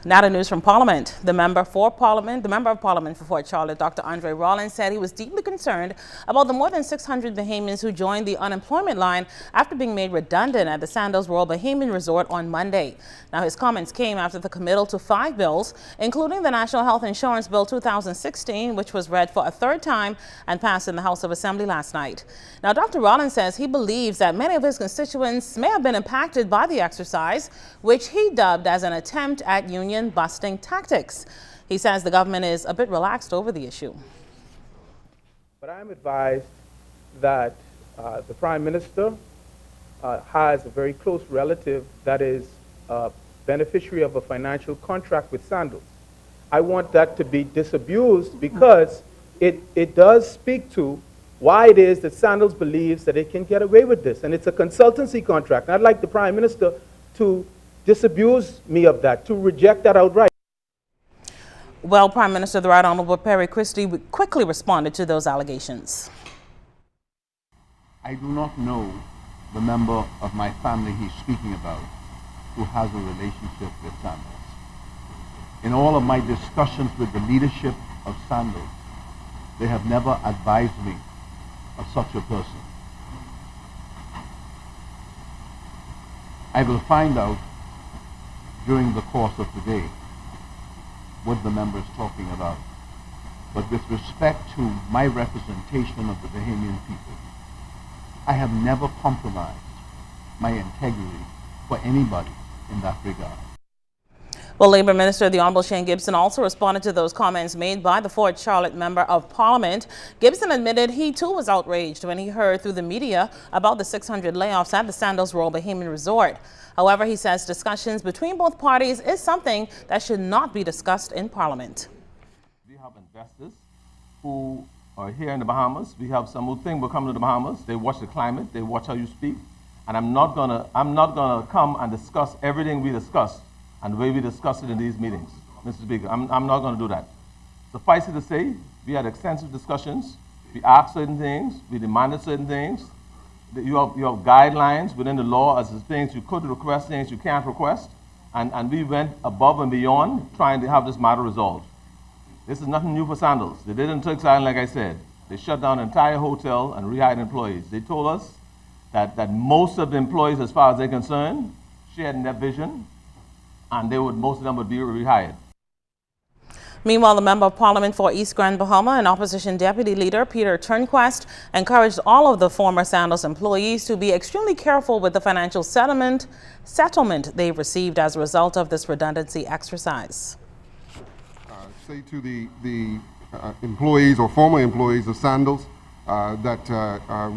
Now the news from Parliament. The member of Parliament for Fort Charlotte, Dr. Andre Rollins, said he was deeply concerned about the more than 600 Bahamians who joined the unemployment line after being made redundant at the Sandals Royal Bahamian Resort on Monday. Now his comments came after the committal to 5 bills, including the National Health Insurance Bill 2016, which was read for a third time and passed in the House of Assembly last night. Now Dr. Rollins says he believes that many of his constituents may have been impacted by the exercise, which he dubbed as an attempt at union busting tactics. He says the government is a bit relaxed over the issue. But I'm advised that the Prime Minister has a very close relative that is a beneficiary of a financial contract with Sandals. I want that to be disabused because it does speak to why it is that Sandals believes that it can get away with this. And it's a consultancy contract. And I'd like the Prime Minister to disabuse me of that, to reject that outright. Well, Prime Minister, the Right Honorable Perry Christie quickly responded to those allegations. I do not know the member of my family he's speaking about who has a relationship with Sandals. In all of my discussions with the leadership of Sandals, they have never advised me of such a person. I will find out during the course of the day what the member is talking about. But with respect to my representation of the Bahamian people, I have never compromised my integrity for anybody in that regard. Well, Labour Minister, the Honourable Shane Gibson, also responded to those comments made by the Fort Charlotte Member of Parliament. Gibson admitted he too was outraged when he heard through the media about the 600 layoffs at the Sandals Royal Bahamian Resort. However, he says discussions between both parties is something that should not be discussed in Parliament. We have investors who are here in the Bahamas. We have some who think we're coming to the Bahamas. They watch the climate, they watch how you speak. And I'm not gonna come and discuss everything we discuss and the way we discuss it in these meetings, Mr. Speaker. I'm not going to do that. Suffice it to say, we had extensive discussions. We asked certain things. We demanded certain things. You have guidelines within the law as to things you could request, things you can't request. And we went above and beyond trying to have this matter resolved. This is nothing new for Sandals. They did it in Turks Island, like I said. They shut down an entire hotel and rehired employees. They told us that most of the employees, as far as they're concerned, shared in their vision, and most of them would be rehired. Meanwhile, the Member of Parliament for East Grand Bahama and Opposition Deputy Leader Peter Turnquest encouraged all of the former Sandals employees to be extremely careful with the financial settlement they've received as a result of this redundancy exercise. Say to the employees or former employees of Sandals that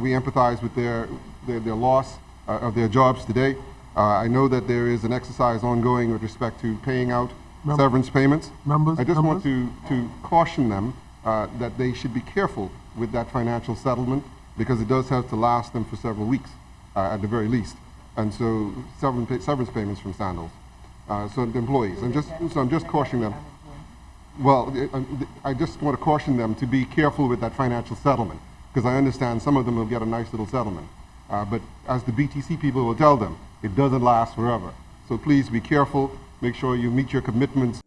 we empathize with their loss of their jobs today. I know that there is an exercise ongoing with respect to paying out severance payments. I just want to caution them that they should be careful with that financial settlement because it does have to last them for several weeks at the very least. And so severance payments from Sandals. So the employees, I'm just cautioning them. Well, I just want to caution them to be careful with that financial settlement because I understand some of them will get a nice little settlement. But as the BTC people will tell them, it doesn't last forever. So please be careful, make sure you meet your commitments